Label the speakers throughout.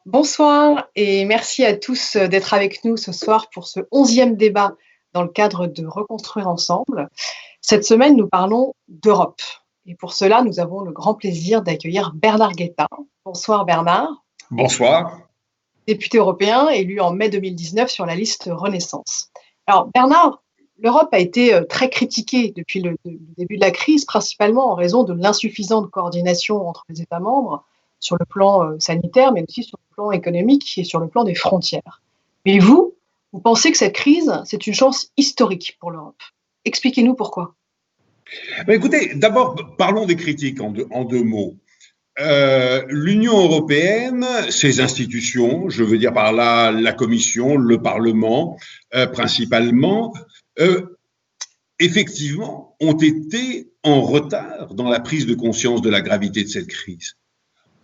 Speaker 1: Bonsoir et merci à tous d'être avec nous ce soir pour ce 11e débat dans le cadre de Reconstruire ensemble. Cette semaine, nous parlons d'Europe. Et pour cela, nous avons le grand plaisir d'accueillir Bernard Guetta. Bonsoir Bernard.
Speaker 2: Bonsoir.
Speaker 1: Député européen élu en mai 2019 sur la liste Renaissance. Alors Bernard, l'Europe a été très critiquée depuis le début de la crise, principalement en raison de l'insuffisante coordination entre les États membres sur le plan sanitaire, mais aussi sur le plan économique et sur le plan des frontières. Mais vous pensez que cette crise, c'est une chance historique pour l'Europe. Expliquez-nous pourquoi.
Speaker 2: Écoutez, d'abord, parlons des critiques en deux mots. L'Union européenne, ses institutions, je veux dire par là la Commission, le Parlement, principalement, effectivement, ont été en retard dans la prise de conscience de la gravité de cette crise.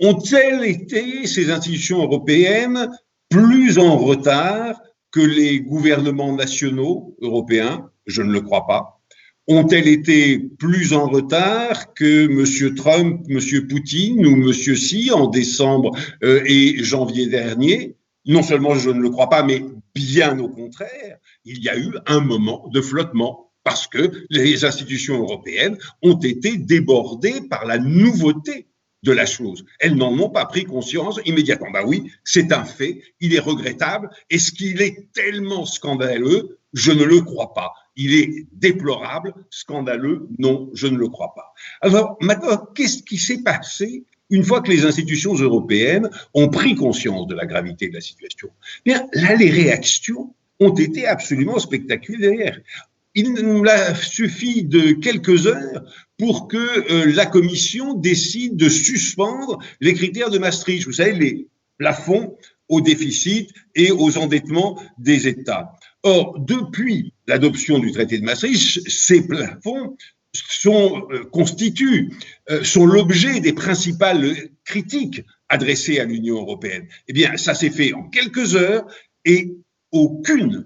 Speaker 2: Ont-elles été, ces institutions européennes, plus en retard que les gouvernements nationaux européens? Je ne le crois pas. Ont-elles été plus en retard que M. Trump, M. Poutine ou M. Xi en décembre et janvier dernier? Non seulement je ne le crois pas, mais bien au contraire, il y a eu un moment de flottement parce que les institutions européennes ont été débordées par la nouveauté de la chose. Elles n'en ont pas pris conscience immédiatement. Ben oui, c'est un fait, il est regrettable. Est-ce qu'il est tellement scandaleux? Je ne le crois pas. Il est déplorable, scandaleux? Non, je ne le crois pas. Alors maintenant, qu'est-ce qui s'est passé une fois que les institutions européennes ont pris conscience de la gravité de la situation? Bien, là, les réactions ont été absolument spectaculaires. Il nous a suffi de quelques heures pour que la Commission décide de suspendre les critères de Maastricht. Vous savez, les plafonds au déficit et aux endettements des États. Or, depuis l'adoption du traité de Maastricht, ces plafonds constituent l'objet des principales critiques adressées à l'Union européenne. Eh bien, ça s'est fait en quelques heures et aucune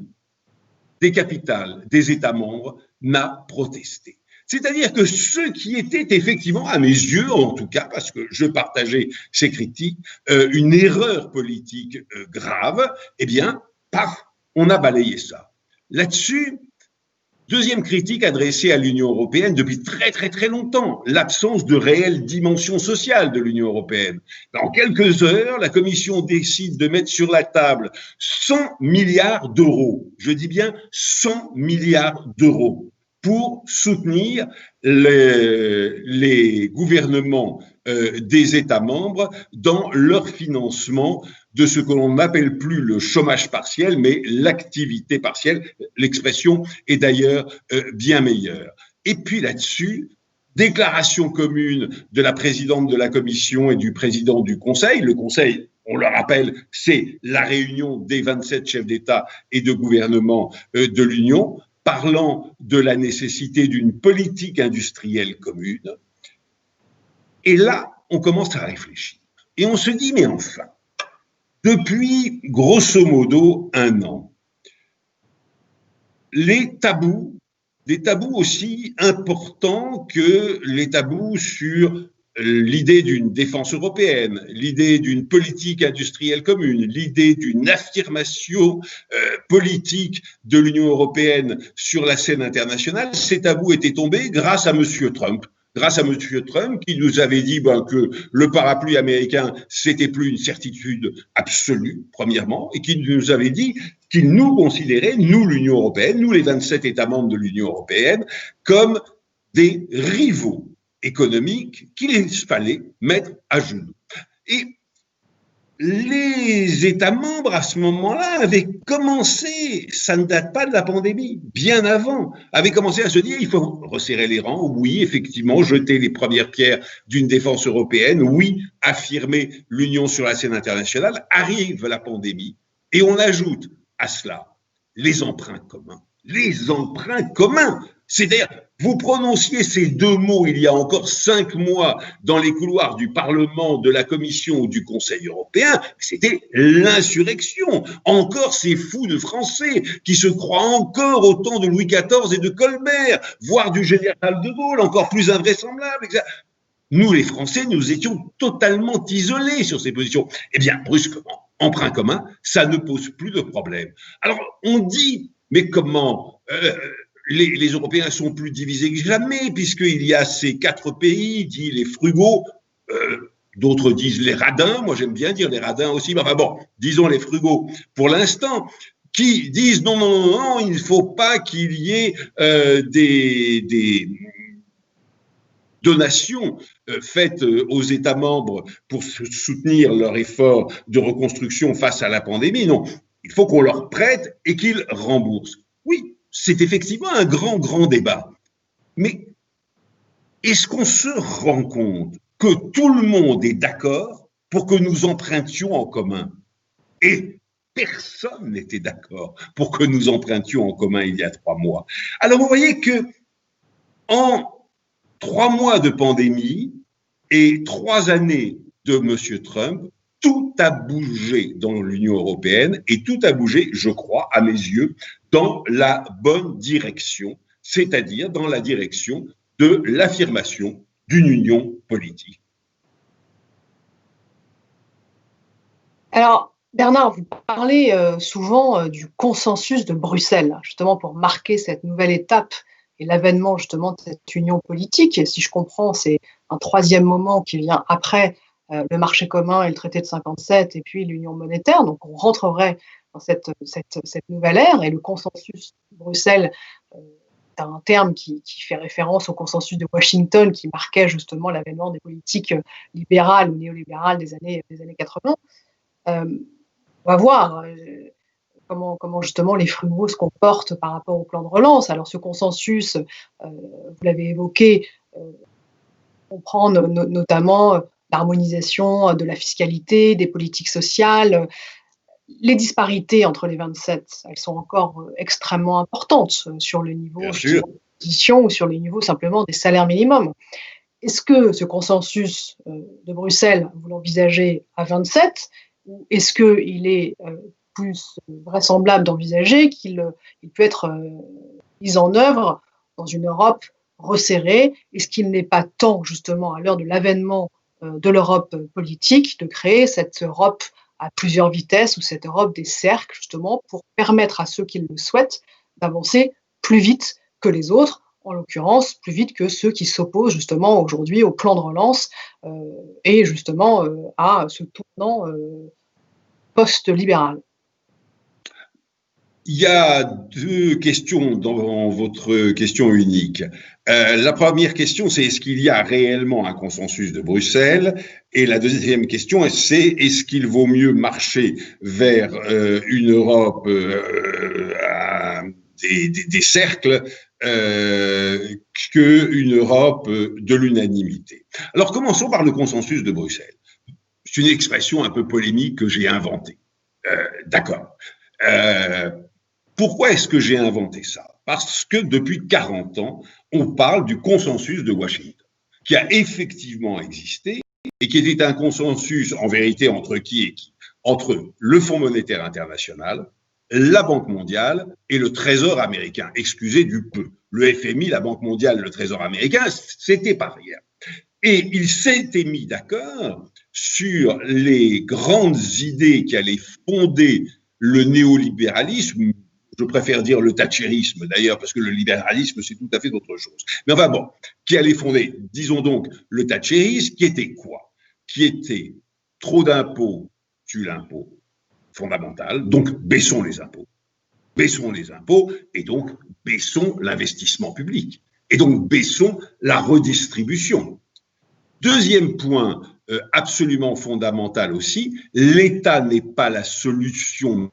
Speaker 2: des capitales des États membres n'a protesté. C'est-à-dire que ce qui était effectivement, à mes yeux en tout cas, parce que je partageais ces critiques, une erreur politique grave, eh bien, paf, on a balayé ça. Là-dessus, deuxième critique adressée à l'Union européenne depuis très très très longtemps, l'absence de réelle dimension sociale de l'Union européenne. En quelques heures, la Commission décide de mettre sur la table 100 milliards d'euros, je dis bien 100 milliards d'euros, pour soutenir les gouvernements des États membres dans leur financement de ce que l'on n'appelle plus le chômage partiel, mais l'activité partielle. L'expression est d'ailleurs bien meilleure. Et puis là-dessus, déclaration commune de la présidente de la Commission et du président du Conseil. Le Conseil, on le rappelle, c'est la réunion des 27 chefs d'État et de gouvernement de l'Union, parlant de la nécessité d'une politique industrielle commune. Et là, on commence à réfléchir. Et on se dit, mais enfin, depuis grosso modo 1 an, les tabous, des tabous aussi importants que les tabous sur l'idée d'une défense européenne, l'idée d'une politique industrielle commune, l'idée d'une affirmation politique de l'Union européenne sur la scène internationale, ces tabous étaient tombés grâce à M. Trump. Grâce à M. Trump, qui nous avait dit que le parapluie américain, c'était plus une certitude absolue, premièrement, et qui nous avait dit qu'il nous considérait, nous, l'Union européenne, nous, les 27 États membres de l'Union européenne, comme des rivaux économiques qu'il fallait mettre à genoux. Et les États membres, à ce moment-là, avaient commencé, ça ne date pas de la pandémie, bien avant, avaient commencé à se dire, il faut resserrer les rangs, oui, effectivement, jeter les premières pierres d'une défense européenne, oui, affirmer l'union sur la scène internationale. Arrive la pandémie, et on ajoute à cela les emprunts communs. Les emprunts communs, c'est-à-dire, vous prononciez ces deux mots il y a encore 5 mois dans les couloirs du Parlement, de la Commission ou du Conseil européen, c'était l'insurrection. Encore ces fous de Français qui se croient encore au temps de Louis XIV et de Colbert, voire du général de Gaulle, encore plus invraisemblable. Nous, les Français, nous étions totalement isolés sur ces positions. Eh bien, brusquement, emprunt commun, ça ne pose plus de problème. Alors, on dit, mais comment les Européens sont plus divisés que jamais, puisqu'il y a ces 4 pays, dit les frugaux, d'autres disent les radins, moi j'aime bien dire les radins aussi, mais enfin bon, disons les frugaux pour l'instant, qui disent non, non, non, non, il ne faut pas qu'il y ait des donations faites aux États membres pour soutenir leur effort de reconstruction face à la pandémie. Non, il faut qu'on leur prête et qu'ils remboursent. Oui, c'est effectivement un grand, grand débat. Mais est-ce qu'on se rend compte que tout le monde est d'accord pour que nous empruntions en commun? Et personne n'était d'accord pour que nous empruntions en commun il y a 3 mois. Alors vous voyez que en 3 mois de pandémie et 3 années de M. Trump, tout a bougé dans l'Union européenne et tout a bougé, je crois, à mes yeux, dans la bonne direction, c'est-à-dire dans la direction de l'affirmation d'une union politique.
Speaker 1: Alors, Bernard, vous parlez souvent du consensus de Bruxelles, justement pour marquer cette nouvelle étape et l'avènement justement de cette union politique. Et si je comprends, c'est un troisième moment qui vient après le marché commun et le traité de 57 et puis l'union monétaire. Donc, on rentrerait dans cette nouvelle ère et le consensus de Bruxelles est un terme qui fait référence au consensus de Washington qui marquait justement l'avènement des politiques libérales ou néolibérales des années 80. On va voir comment justement les frugaux se comportent par rapport au plan de relance. Alors ce consensus, vous l'avez évoqué, comprend notamment l'harmonisation de la fiscalité, des politiques sociales. Les disparités entre les 27, elles sont encore extrêmement importantes sur le niveau
Speaker 2: Bien sûr.
Speaker 1: de position ou sur les niveaux simplement des salaires minimums. Est-ce que ce consensus de Bruxelles, vous l'envisagez à 27 ou est-ce qu'il est plus vraisemblable d'envisager qu'il peut être mis en œuvre dans une Europe resserrée? Est-ce qu'il n'est pas temps, justement, à l'heure de l'avènement de l'Europe politique, de créer cette Europe à plusieurs vitesses ou cette Europe des cercles, justement, pour permettre à ceux qui le souhaitent d'avancer plus vite que les autres, en l'occurrence plus vite que ceux qui s'opposent justement aujourd'hui au plan de relance et justement à ce tournant post-libéral.
Speaker 2: Il y a 2 questions dans votre question unique. La première question, c'est est-ce qu'il y a réellement un consensus de Bruxelles? Et la deuxième question, c'est est-ce qu'il vaut mieux marcher vers une Europe des cercles qu'une Europe de l'unanimité? Alors commençons par le consensus de Bruxelles. C'est une expression un peu polémique que j'ai inventée. D'accord. Pourquoi est-ce que j'ai inventé ça? Parce que depuis 40 ans, on parle du consensus de Washington, qui a effectivement existé et qui était un consensus en vérité entre qui et qui? Entre le Fonds monétaire international, la Banque mondiale et le Trésor américain. Excusez du peu. Le FMI, la Banque mondiale, le Trésor américain, c'était pas rien. Et ils s'étaient mis d'accord sur les grandes idées qui allaient fonder le néolibéralisme. Je préfère dire le thatchérisme d'ailleurs, parce que le libéralisme, c'est tout à fait autre chose. Mais enfin bon, qui allait fonder, disons donc, le thatchérisme, qui était quoi? Qui était trop d'impôts tue l'impôt fondamental, donc baissons les impôts. Baissons les impôts et donc baissons l'investissement public. Et donc baissons la redistribution. Deuxième point absolument fondamental aussi, l'État n'est pas la solution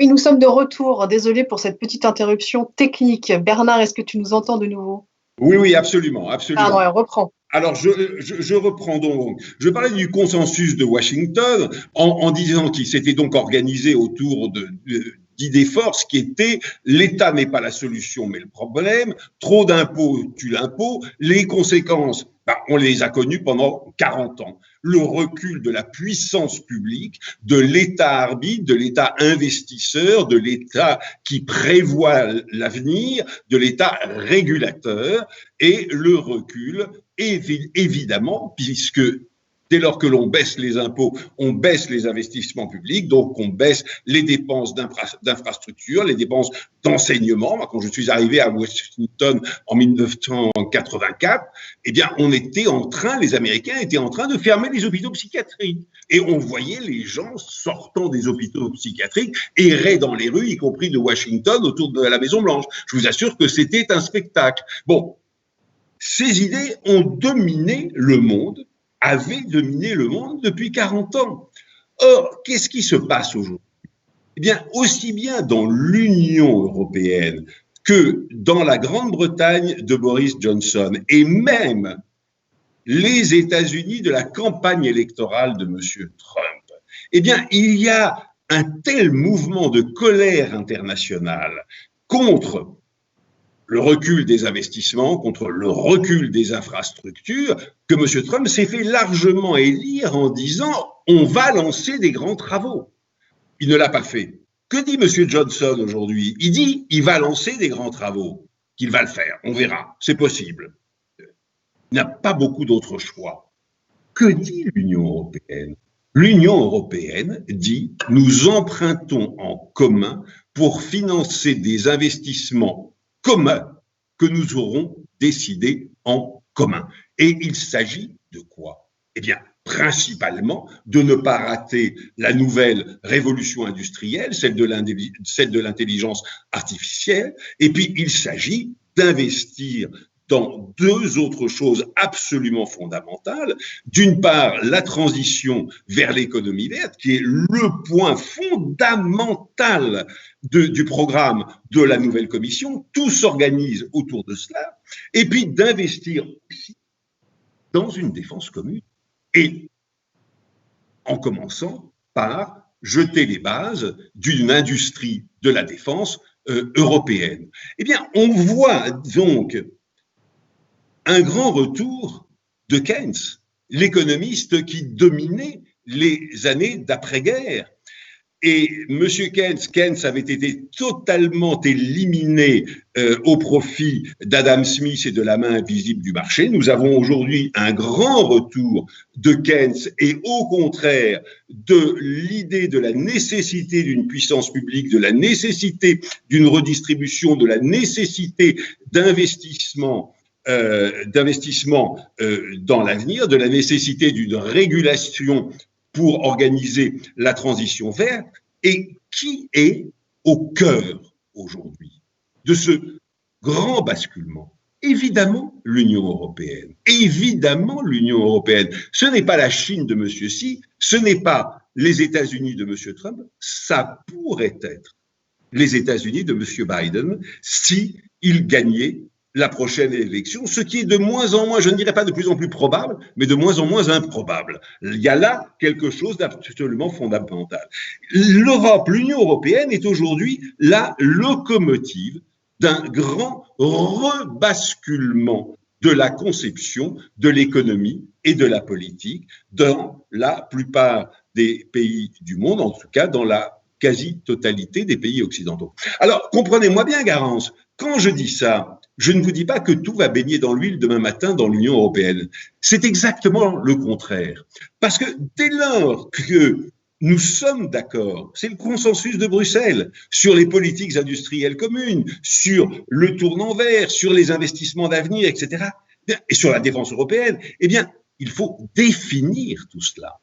Speaker 1: Oui, nous sommes de retour. Désolé pour cette petite interruption technique. Bernard, est-ce que tu nous entends de nouveau?
Speaker 2: Oui, oui, absolument,
Speaker 1: Pardon,
Speaker 2: absolument.
Speaker 1: elle reprend.
Speaker 2: Alors, je reprends donc. Je parlais du consensus de Washington en disant qu'il s'était donc organisé autour d'idées forces qui étaient l'État n'est pas la solution mais le problème, trop d'impôts tue l'impôt, les conséquences, on les a connues pendant 40 ans. Le recul de la puissance publique, de l'État arbitre, de l'État investisseur, de l'État qui prévoit l'avenir, de l'État régulateur et le recul évidemment, puisque dès lors que l'on baisse les impôts, on baisse les investissements publics, donc on baisse les dépenses d'infrastructures, les dépenses d'enseignement. Quand je suis arrivé à Washington en 1984, eh bien, les Américains étaient en train de fermer les hôpitaux psychiatriques. Et on voyait les gens sortant des hôpitaux psychiatriques errer dans les rues, y compris de Washington, autour de la Maison-Blanche. Je vous assure que c'était un spectacle. Bon, ces idées ont dominé le monde, avaient dominé le monde depuis 40 ans. Or, qu'est-ce qui se passe aujourd'hui? Eh bien, aussi bien dans l'Union européenne que dans la Grande-Bretagne de Boris Johnson et même les États-Unis de la campagne électorale de M. Trump, eh bien, il y a un tel mouvement de colère internationale contre le recul des investissements, contre le recul des infrastructures, que M. Trump s'est fait largement élire en disant « on va lancer des grands travaux ». Il ne l'a pas fait. Que dit M. Johnson aujourd'hui? Il dit il va lancer des grands travaux, qu'il va le faire, on verra, c'est possible. Il n'a pas beaucoup d'autres choix. Que dit l'Union européenne? L'Union européenne dit nous empruntons en commun pour financer des investissements communs que nous aurons décidés en commun. Et il s'agit de quoi? Eh bien, principalement de ne pas rater la nouvelle révolution industrielle, celle de l'intelligence artificielle, et puis il s'agit d'investir dans deux autres choses absolument fondamentales. D'une part, la transition vers l'économie verte, qui est le point fondamental du programme de la nouvelle commission. Tout s'organise autour de cela. Et puis d'investir aussi dans une défense commune. Et en commençant par jeter les bases d'une industrie de la défense européenne. Eh bien, on voit donc un grand retour de Keynes, l'économiste qui dominait les années d'après-guerre. Et M. Keynes avait été totalement éliminé au profit d'Adam Smith et de la main invisible du marché. Nous avons aujourd'hui un grand retour de Keynes et au contraire de l'idée de la nécessité d'une puissance publique, de la nécessité d'une redistribution, de la nécessité d'investissement dans l'avenir, de la nécessité d'une régulation pour organiser la transition verte. Et qui est au cœur aujourd'hui de ce grand basculement? Évidemment, l'Union européenne. Évidemment, l'Union européenne. Ce n'est pas la Chine de M. Xi, ce n'est pas les États-Unis de M. Trump, ça pourrait être les États-Unis de M. Biden si il gagnait la prochaine élection, ce qui est de moins en moins, je ne dirais pas de plus en plus probable, mais de moins en moins improbable. Il y a là quelque chose d'absolument fondamental. L'Europe, l'Union européenne est aujourd'hui la locomotive d'un grand rebasculement de la conception de l'économie et de la politique dans la plupart des pays du monde, en tout cas dans la quasi-totalité des pays occidentaux. Alors, comprenez-moi bien, Garance, quand je dis ça, je ne vous dis pas que tout va baigner dans l'huile demain matin dans l'Union européenne. C'est exactement le contraire. Parce que dès lors que nous sommes d'accord, c'est le consensus de Bruxelles sur les politiques industrielles communes, sur le tournant vert, sur les investissements d'avenir, etc., et sur la défense européenne, eh bien, il faut définir tout cela.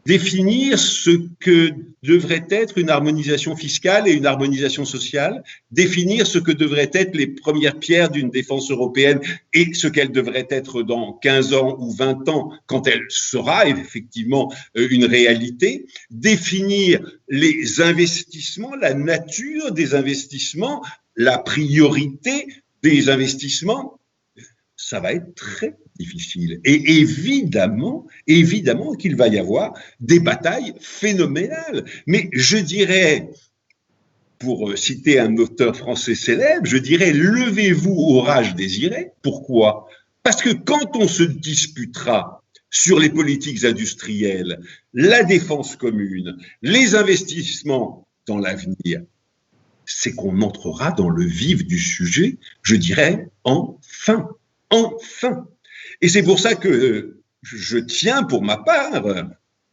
Speaker 2: définir ce que devrait être une harmonisation fiscale et une harmonisation sociale, définir ce que devraient être les premières pierres d'une défense européenne et ce qu'elle devrait être dans 15 ans ou 20 ans quand elle sera effectivement une réalité, définir les investissements, la nature des investissements, la priorité des investissements. Ça va être très difficile. Et évidemment qu'il va y avoir des batailles phénoménales. Mais je dirais, pour citer un auteur français célèbre, je dirais levez-vous au rage désiré. Pourquoi? Parce que quand on se disputera sur les politiques industrielles, la défense commune, les investissements dans l'avenir, c'est qu'on entrera dans le vif du sujet, je dirais, enfin. Enfin. Et c'est pour ça que je tiens pour ma part,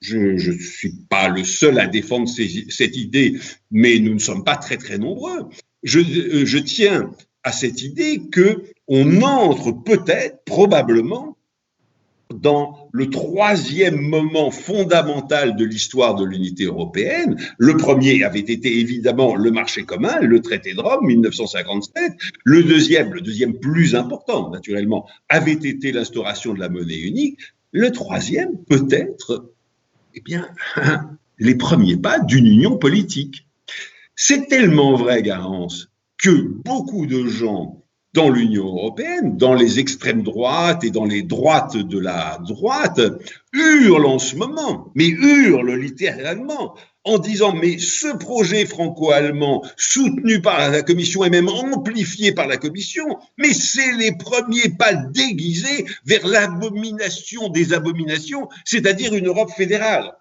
Speaker 2: je ne suis pas le seul à défendre cette idée, mais nous ne sommes pas très très nombreux. Je tiens à cette idée qu'on entre peut-être, probablement, dans le troisième moment fondamental de l'histoire de l'unité européenne. Le premier avait été évidemment le marché commun, le traité de Rome, 1957. Le deuxième plus important, naturellement, avait été l'instauration de la monnaie unique. Le troisième, peut-être, eh bien, les premiers pas d'une union politique. C'est tellement vrai, Garance, que beaucoup de gens dans l'Union européenne, dans les extrêmes droites et dans les droites de la droite, hurlent en ce moment, mais hurlent littéralement, en disant mais ce projet franco-allemand soutenu par la Commission et même amplifié par la Commission, mais c'est les premiers pas déguisés vers l'abomination des abominations, c'est-à-dire une Europe fédérale.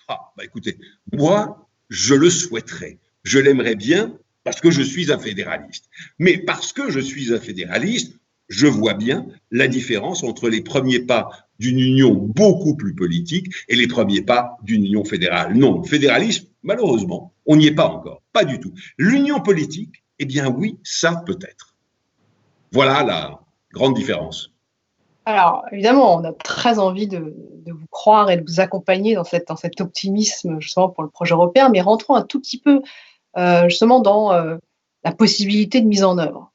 Speaker 2: Ah, bah écoutez, moi, je le souhaiterais, je l'aimerais bien, parce que je suis un fédéraliste. Mais parce que je suis un fédéraliste, je vois bien la différence entre les premiers pas d'une union beaucoup plus politique et les premiers pas d'une union fédérale. Non, le fédéralisme, malheureusement, on n'y est pas encore, pas du tout. L'union politique, eh bien oui, ça peut-être. Voilà la grande différence.
Speaker 1: Alors, évidemment, on a très envie de vous croire et de vous accompagner dans cet optimisme, justement, pour le projet européen, mais rentrons un tout petit peu justement dans la possibilité de mise en œuvre.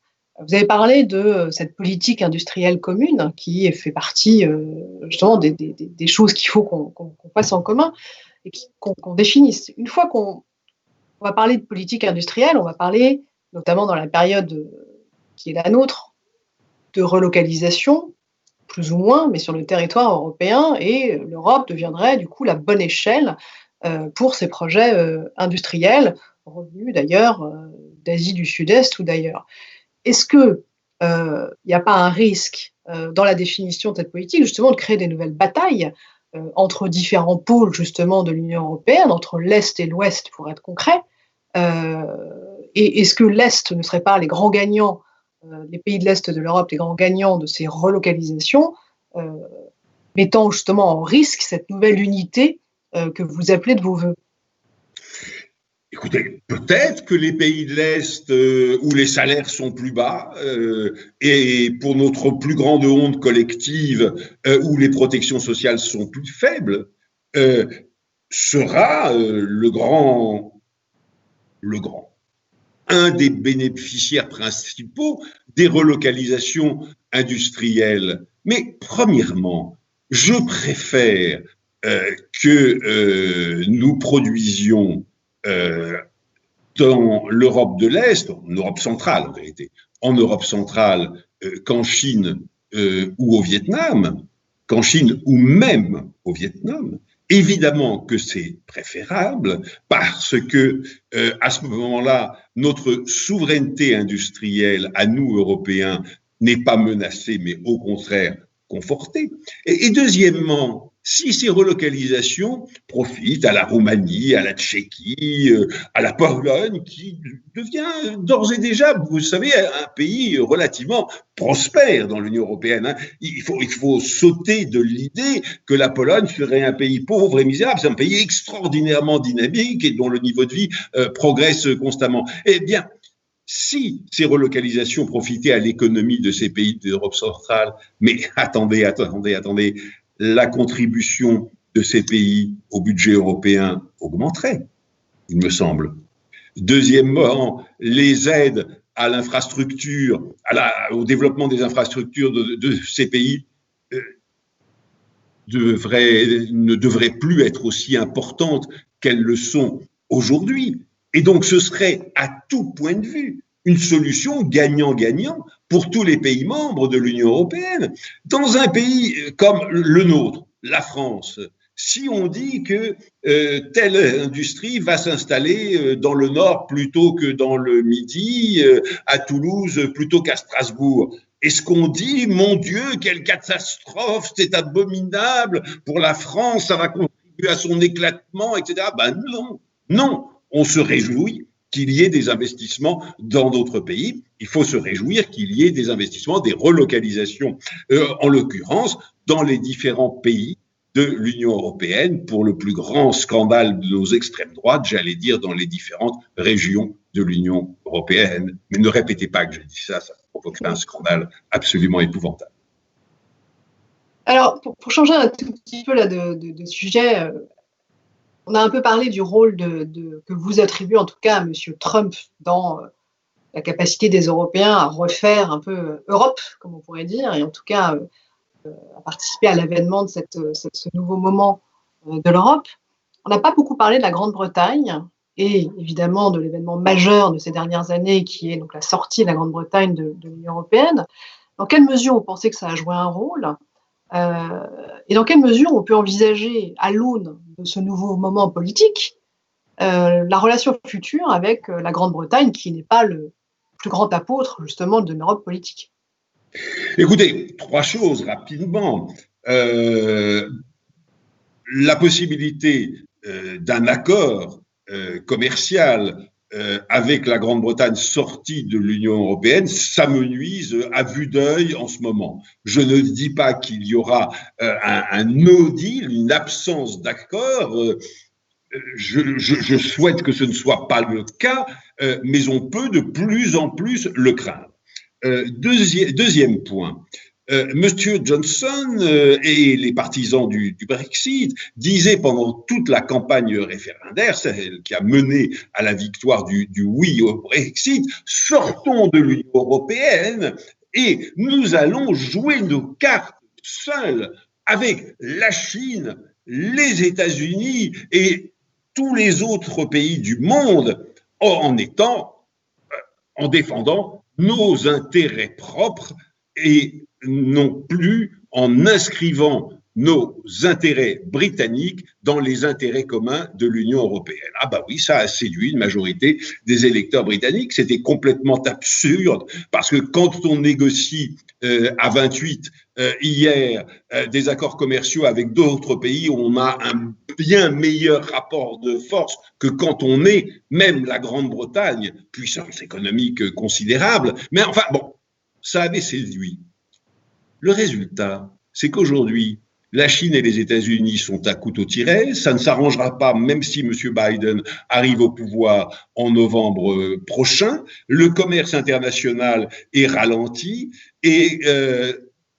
Speaker 1: Vous avez parlé de cette politique industrielle commune qui fait partie justement des choses qu'il faut qu'on fasse en commun et qu'on définisse. Une fois qu'on va parler de politique industrielle, on va parler, notamment dans la période qui est la nôtre, de relocalisation, plus ou moins, mais sur le territoire européen, et l'Europe deviendrait du coup la bonne échelle pour ces projets industriels, revenus d'ailleurs d'Asie du Sud-Est ou d'ailleurs. Est-ce qu'il n'y a pas un risque dans la définition de cette politique, justement, de créer des nouvelles batailles entre différents pôles, justement, de l'Union européenne, entre l'Est et l'Ouest, pour être concret, et est-ce que l'Est ne serait pas les grands gagnants, les pays de l'Est de l'Europe, les grands gagnants de ces relocalisations, mettant justement en risque cette nouvelle unité que vous appelez de vos voeux?
Speaker 2: Écoutez, peut-être que les pays de l'Est où les salaires sont plus bas et pour notre plus grande honte collective où les protections sociales sont plus faibles sera un des bénéficiaires principaux des relocalisations industrielles. Mais premièrement, je préfère que nous produisions dans l'Europe de l'Est, en Europe centrale en vérité, en Europe centrale qu'en Chine ou au Vietnam, qu'en Chine ou même au Vietnam. Évidemment que c'est préférable parce que à ce moment-là, notre souveraineté industrielle à nous Européens n'est pas menacée, mais au contraire confortée. Et deuxièmement, si ces relocalisations profitent à la Roumanie, à la Tchéquie, à la Pologne, qui devient d'ores et déjà, vous savez, un pays relativement prospère dans l'Union européenne. Hein. Il faut sauter de l'idée que la Pologne serait un pays pauvre et misérable. C'est un pays extraordinairement dynamique et dont le niveau de vie progresse constamment. Eh bien, si ces relocalisations profitaient à l'économie de ces pays d'Europe centrale, mais attendez, la contribution de ces pays au budget européen augmenterait, il me semble. Deuxièmement, les aides à l'infrastructure, au développement des infrastructures de ces pays ne devraient plus être aussi importantes qu'elles le sont aujourd'hui. Et donc, ce serait, à tout point de vue, une solution gagnant-gagnant pour tous les pays membres de l'Union européenne. Dans un pays comme le nôtre, la France, si on dit que telle industrie va s'installer dans le nord plutôt que dans le midi, à Toulouse plutôt qu'à Strasbourg, est-ce qu'on dit, mon Dieu, quelle catastrophe, c'est abominable, pour la France, ça va contribuer à son éclatement, etc. Ben non, non, on se réjouit qu'il y ait des investissements dans d'autres pays. Il faut se réjouir qu'il y ait des investissements, des relocalisations, en l'occurrence, dans les différents pays de l'Union européenne, pour le plus grand scandale de nos extrêmes droites, j'allais dire, dans les différentes régions de l'Union européenne. Mais ne répétez pas que j'ai dit ça provoquerait un scandale absolument épouvantable.
Speaker 1: Alors, pour changer un tout petit peu là de sujet, on a un peu parlé du rôle que vous attribuez en tout cas à M. Trump dans la capacité des Européens à refaire un peu Europe, comme on pourrait dire, et en tout cas à participer à l'avènement de ce nouveau moment de l'Europe. On n'a pas beaucoup parlé de la Grande-Bretagne et évidemment de l'événement majeur de ces dernières années qui est donc la sortie de la Grande-Bretagne de l'Union européenne. Dans quelle mesure vous pensez que ça a joué un rôle et dans quelle mesure on peut envisager, à l'aune de ce nouveau moment politique, la relation future avec la Grande-Bretagne, qui n'est pas le plus grand apôtre, justement, de l'Europe politique?
Speaker 2: Écoutez, 3 choses rapidement. La possibilité d'un accord commercial avec la Grande-Bretagne sortie de l'Union européenne, ça me nuise à vue d'œil en ce moment. Je ne dis pas qu'il y aura un no deal, une absence d'accord. Je souhaite que ce ne soit pas le cas, mais on peut de plus en plus le craindre. Deuxième point. Monsieur Johnson et les partisans du Brexit disaient pendant toute la campagne référendaire, celle qui a mené à la victoire du oui au Brexit, sortons de l'Union européenne et nous allons jouer nos cartes seuls avec la Chine, les États-Unis et tous les autres pays du monde en défendant nos intérêts propres et non plus en inscrivant nos intérêts britanniques dans les intérêts communs de l'Union européenne. Ah bah oui, ça a séduit une majorité des électeurs britanniques. C'était complètement absurde parce que quand on négocie à 28 hier des accords commerciaux avec d'autres pays, on a un bien meilleur rapport de force que quand on est, même la Grande-Bretagne, puissance économique considérable. Mais enfin bon, ça avait séduit. Le résultat, c'est qu'aujourd'hui, la Chine et les États-Unis sont à couteau tiré. Ça ne s'arrangera pas, même si M. Biden arrive au pouvoir en novembre prochain. Le commerce international est ralenti. Et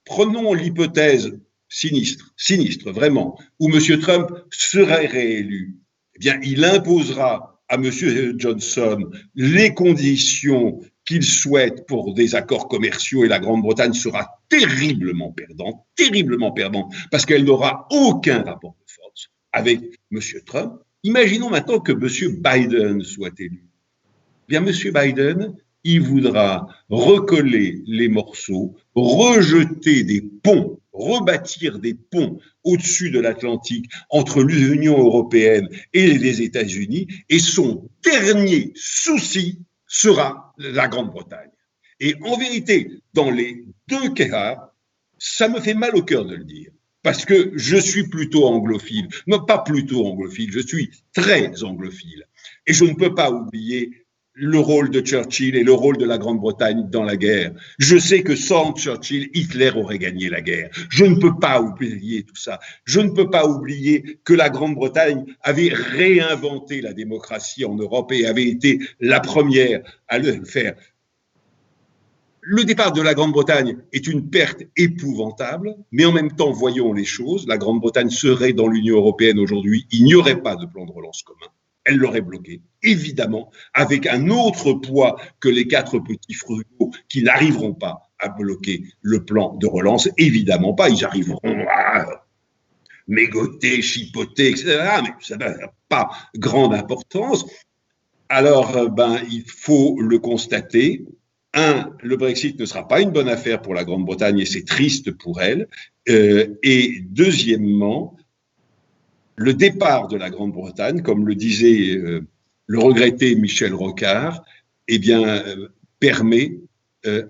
Speaker 2: prenons l'hypothèse sinistre vraiment, où M. Trump serait réélu. Eh bien, il imposera à M. Johnson les conditions qu'il souhaite pour des accords commerciaux et la Grande-Bretagne sera terriblement perdante, parce qu'elle n'aura aucun rapport de force avec M. Trump. Imaginons maintenant que M. Biden soit élu. Eh bien, M. Biden, il voudra recoller les morceaux, rejeter des ponts, rebâtir des ponts au-dessus de l'Atlantique entre l'Union européenne et les États-Unis, et son dernier souci sera la Grande-Bretagne. Et en vérité, dans les 2 cas, ça me fait mal au cœur de le dire, parce que je suis plutôt anglophile. Non, pas plutôt anglophile, je suis très anglophile. Et je ne peux pas oublier le rôle de Churchill et le rôle de la Grande-Bretagne dans la guerre. Je sais que sans Churchill, Hitler aurait gagné la guerre. Je ne peux pas oublier tout ça. Je ne peux pas oublier que la Grande-Bretagne avait réinventé la démocratie en Europe et avait été la première à le faire. le départ de la Grande-Bretagne est une perte épouvantable, mais en même temps, voyons les choses, la Grande-Bretagne serait dans l'Union européenne aujourd'hui, il n'y aurait pas de plan de relance commun. Elle l'aurait bloqué, évidemment, avec un autre poids que les 4 petits frugaux qui n'arriveront pas à bloquer le plan de relance, évidemment pas, ils arriveront à mégoter, chipoter, etc., mais ça n'a pas grande importance. Alors, il faut le constater. Le Brexit ne sera pas une bonne affaire pour la Grande-Bretagne et c'est triste pour elle. Et deuxièmement, le départ de la Grande-Bretagne, comme le disait le regretté Michel Rocard, permet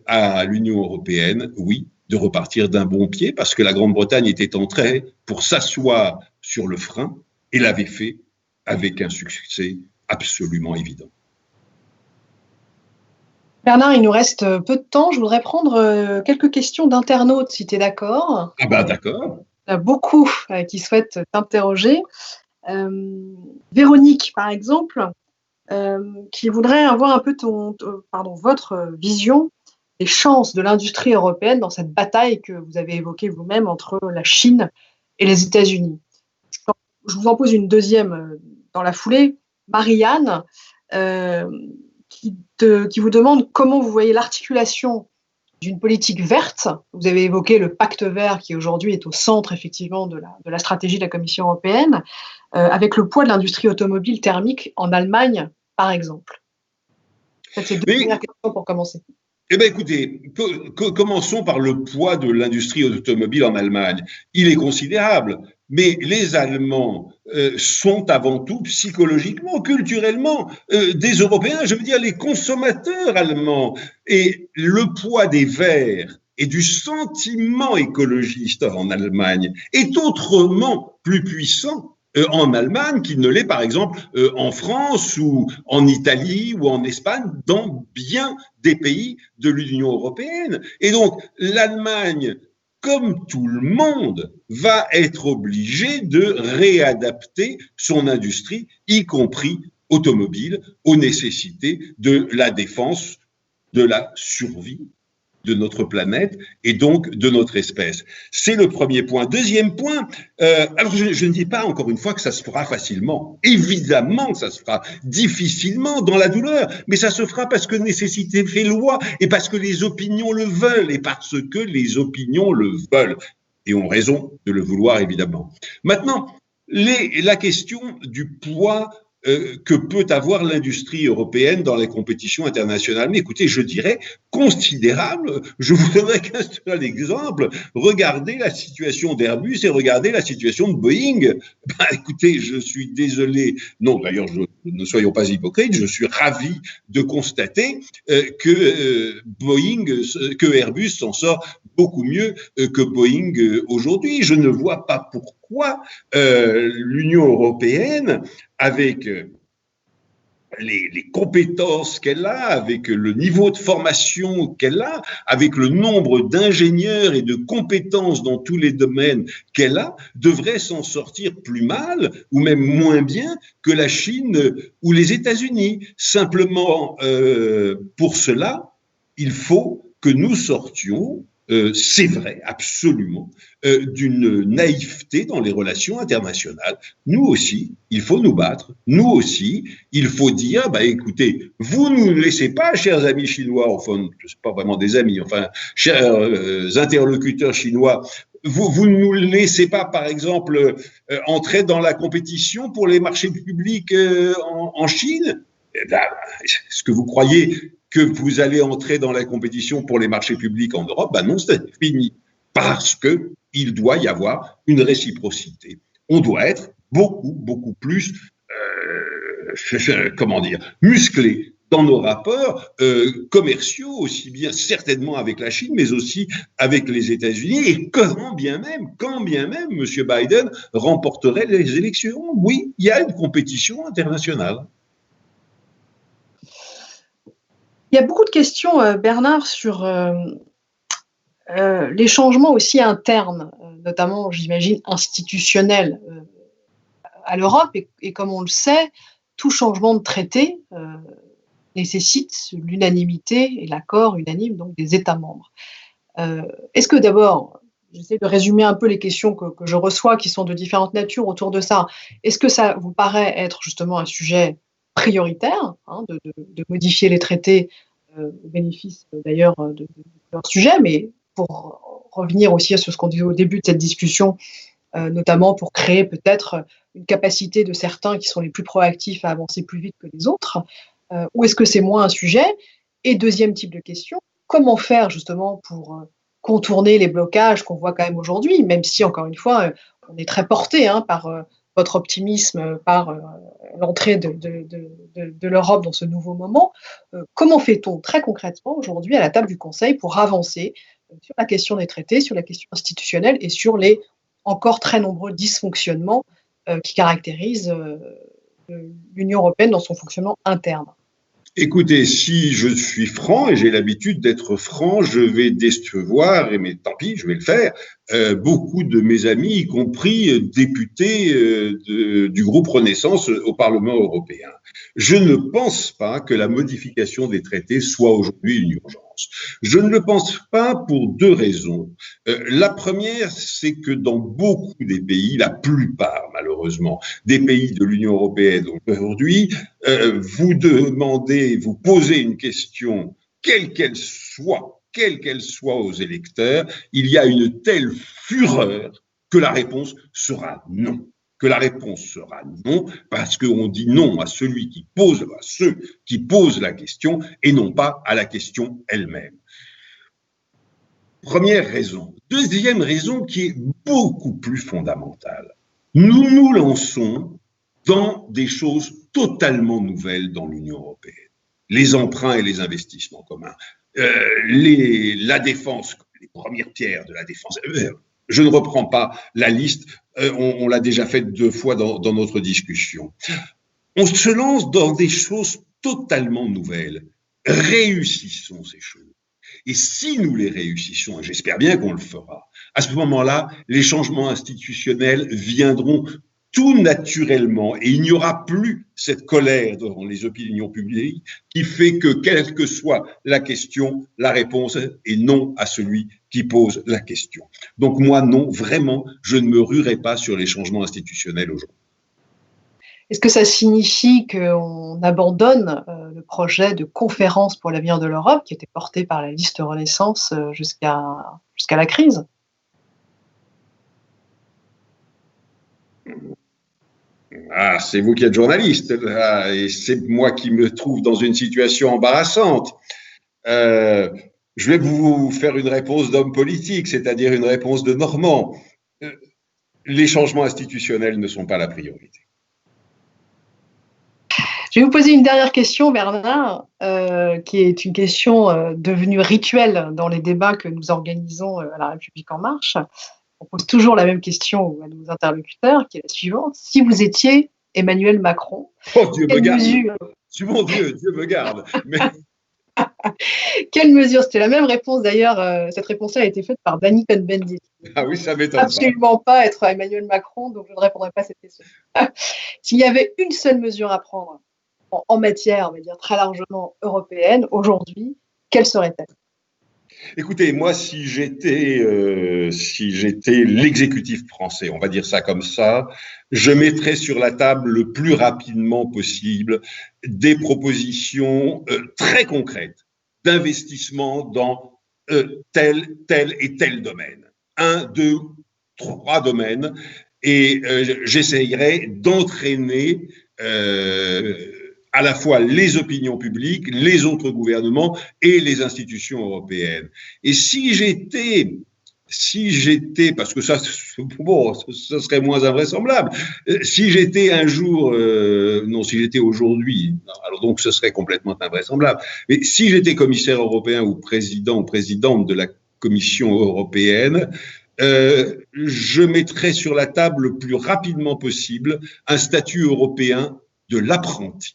Speaker 2: à l'Union européenne, oui, de repartir d'un bon pied, parce que la Grande-Bretagne était entrée pour s'asseoir sur le frein et l'avait fait avec un succès absolument évident.
Speaker 1: Bernard, il nous reste peu de temps. Je voudrais prendre quelques questions d'internautes, si tu es d'accord.
Speaker 2: D'accord.
Speaker 1: Il y a beaucoup qui souhaitent t'interroger. Véronique, par exemple, qui voudrait avoir un peu votre vision des chances de l'industrie européenne dans cette bataille que vous avez évoquée vous-même entre la Chine et les États-Unis. Je vous en pose une deuxième dans la foulée. Marianne, qui vous demande comment vous voyez l'articulation d'une politique verte. Vous avez évoqué le pacte vert qui aujourd'hui est au centre effectivement de la stratégie de la Commission européenne, avec le poids de l'industrie automobile thermique en Allemagne, par exemple. C'est 2 premières questions pour commencer.
Speaker 2: Écoutez, commençons par le poids de l'industrie automobile en Allemagne. Il est considérable, mais les Allemands sont avant tout psychologiquement, culturellement, des Européens, je veux dire les consommateurs allemands. Et le poids des Verts et du sentiment écologiste en Allemagne est autrement plus puissant en Allemagne qu'il ne l'est par exemple en France ou en Italie ou en Espagne, dans bien des pays de l'Union européenne. Et donc l'Allemagne, comme tout le monde, va être obligée de réadapter son industrie, y compris automobile, aux nécessités de la défense, de la survie de notre planète et donc de notre espèce. C'est le premier point. Deuxième point, alors je ne dis pas encore une fois que ça se fera facilement. Évidemment que ça se fera difficilement dans la douleur, mais ça se fera parce que nécessité fait loi et parce que les opinions le veulent et parce que les opinions le veulent et ont raison de le vouloir évidemment. Maintenant, la question du poids que peut avoir l'industrie européenne dans les compétitions internationales. Mais écoutez, je dirais considérable. Je vous donnerai qu'un seul exemple. Regardez la situation d'Airbus et regardez la situation de Boeing. Écoutez, je suis désolé. Non, d'ailleurs, ne soyons pas hypocrites. Je suis ravi de constater que Airbus s'en sort beaucoup mieux que Boeing aujourd'hui. Je ne vois pas pourquoi l'Union européenne, avec les compétences qu'elle a, avec le niveau de formation qu'elle a, avec le nombre d'ingénieurs et de compétences dans tous les domaines qu'elle a, devrait s'en sortir plus mal ou même moins bien que la Chine ou les États-Unis. Simplement, pour cela, il faut que nous sortions, c'est vrai, absolument, d'une naïveté dans les relations internationales. Nous aussi, il faut nous battre. Nous aussi, il faut dire, écoutez, vous ne nous laissez pas, chers amis chinois, enfin, ce n'est pas vraiment des amis, enfin, chers interlocuteurs chinois, vous ne nous laissez pas, par exemple, entrer dans la compétition pour les marchés publics en Chine. Est-ce que vous croyez que vous allez entrer dans la compétition pour les marchés publics en Europe? Non, c'est fini. Parce qu'il doit y avoir une réciprocité. On doit être beaucoup plus, musclé dans nos rapports commerciaux, aussi bien certainement avec la Chine, mais aussi avec les États-Unis. Et quand bien même, M. Biden remporterait les élections, oui, il y a une compétition internationale.
Speaker 1: Il y a beaucoup de questions, Bernard, sur les changements aussi internes, notamment, j'imagine, institutionnels à l'Europe. Et comme on le sait, tout changement de traité nécessite l'unanimité et l'accord unanime donc des États membres. Est-ce que d'abord, j'essaie de résumer un peu les questions que je reçois qui sont de différentes natures autour de ça. Est-ce que ça vous paraît être justement un sujet prioritaire, hein, de modifier les traités au bénéfice d'ailleurs de leur sujet, mais pour revenir aussi à ce qu'on disait au début de cette discussion, notamment pour créer peut-être une capacité de certains qui sont les plus proactifs à avancer plus vite que les autres, ou est-ce que c'est moins un sujet? Et deuxième type de question, comment faire justement pour contourner les blocages qu'on voit quand même aujourd'hui, même si encore une fois, on est très porté hein, par votre optimisme, par l'entrée de l'Europe dans ce nouveau moment. Comment fait-on très concrètement aujourd'hui à la table du Conseil pour avancer sur la question des traités, sur la question institutionnelle et sur les encore très nombreux dysfonctionnements qui caractérisent l'Union européenne dans son fonctionnement interne?
Speaker 2: Écoutez, si je suis franc, et j'ai l'habitude d'être franc, je vais décevoir, mais tant pis, je vais le faire, beaucoup de mes amis, y compris députés du groupe Renaissance au Parlement européen. Je ne pense pas que la modification des traités soit aujourd'hui une urgence. Je ne le pense pas pour deux raisons. La première, c'est que dans beaucoup des pays, la plupart malheureusement, des pays de l'Union européenne aujourd'hui, vous demandez, vous posez une question, quelle qu'elle soit aux électeurs, il y a une telle fureur que la réponse sera non. Que la réponse sera non, parce qu'on dit non à celui qui pose, à ceux qui posent la question, et non pas à la question elle-même. Première raison. Deuxième raison qui est beaucoup plus fondamentale. Nous nous lançons dans des choses totalement nouvelles dans l'Union européenne. Les emprunts et les investissements communs, la défense, les premières pierres de la défense. Je ne reprends pas la liste, on l'a déjà fait 2 fois dans notre discussion. On se lance dans des choses totalement nouvelles. Réussissons ces choses. Et si nous les réussissons, et j'espère bien qu'on le fera, à ce moment-là, les changements institutionnels viendront tout naturellement et il n'y aura plus cette colère dans les opinions publiques qui fait que, quelle que soit la question, la réponse est non à celui qui pose la question. Donc moi, non, vraiment, je ne me ruerai pas sur les changements institutionnels aujourd'hui.
Speaker 1: Est-ce que ça signifie qu'on abandonne le projet de conférence pour l'avenir de l'Europe qui était porté par la liste Renaissance jusqu'à la crise?
Speaker 2: Ah, c'est vous qui êtes journaliste, là, et c'est moi qui me trouve dans une situation embarrassante. Je vais vous faire une réponse d'homme politique, c'est-à-dire une réponse de Normand. Les changements institutionnels ne sont pas la priorité.
Speaker 1: Je vais vous poser une dernière question, Bernard, qui est une question devenue rituelle dans les débats que nous organisons à La République En Marche. On pose toujours la même question à nos interlocuteurs, qui est la suivante. Si vous étiez Emmanuel Macron,
Speaker 2: oh, Dieu me garde.
Speaker 1: mesure...
Speaker 2: Mon Dieu, Dieu me garde. Mais...
Speaker 1: Quelle mesure? C'était la même réponse d'ailleurs. Cette réponse-là a été faite par Danny Cohn-Bendit.
Speaker 2: Ah oui, ça m'étonne
Speaker 1: absolument pas être Emmanuel Macron, donc je ne répondrai pas à cette question. S'il y avait une seule mesure à prendre en matière, on va dire très largement européenne aujourd'hui, quelle serait-elle?
Speaker 2: Écoutez, moi, si j'étais l'exécutif français, on va dire ça comme ça, je mettrais sur la table le plus rapidement possible des propositions très concrètes d'investissement dans tel et tel domaine. 1, 2, 3 domaines, et j'essayerais d'entraîner à la fois les opinions publiques, les autres gouvernements et les institutions européennes. Et si j'étais, parce que ça, bon, ça serait moins invraisemblable, si j'étais un jour, non, si j'étais aujourd'hui, alors donc ce serait complètement invraisemblable, mais si j'étais commissaire européen ou président ou présidente de la Commission européenne, je mettrais sur la table le plus rapidement possible un statut européen de l'apprenti,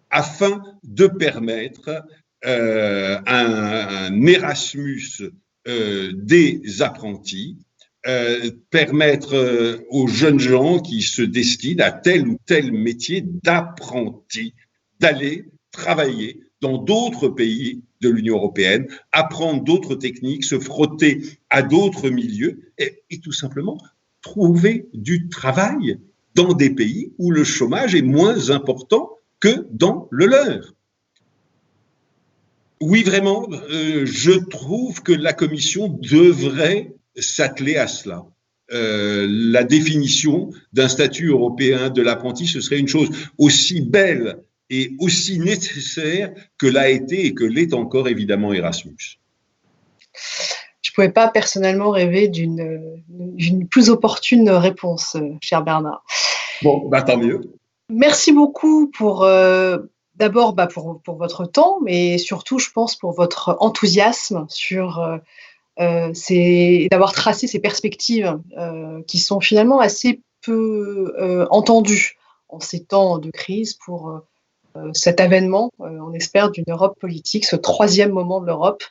Speaker 2: afin de permettre un Erasmus des apprentis, permettre aux jeunes gens qui se destinent à tel ou tel métier d'apprenti d'aller travailler dans d'autres pays de l'Union européenne, apprendre d'autres techniques, se frotter à d'autres milieux et tout simplement trouver du travail dans des pays où le chômage est moins important que dans le leur. Oui, vraiment, je trouve que la Commission devrait s'atteler à cela. La définition d'un statut européen de l'apprenti, ce serait une chose aussi belle et aussi nécessaire que l'a été et que l'est encore évidemment Erasmus.
Speaker 1: Je ne pouvais pas personnellement rêver d'une plus opportune réponse, cher Bernard.
Speaker 2: Bon, bah tant mieux.
Speaker 1: Merci beaucoup pour d'abord pour votre temps, mais surtout, je pense, pour votre enthousiasme sur d'avoir tracé ces perspectives qui sont finalement assez peu entendues en ces temps de crise pour cet avènement, on espère, d'une Europe politique, ce troisième moment de l'Europe,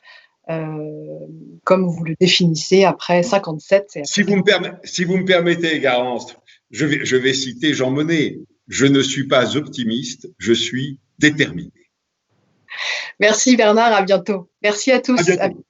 Speaker 1: comme vous le définissez après 57.
Speaker 2: Si vous me permettez, Garance, je vais citer Jean Monnet. Je ne suis pas optimiste, je suis déterminé.
Speaker 1: Merci Bernard, à bientôt. Merci à tous.
Speaker 2: À bientôt.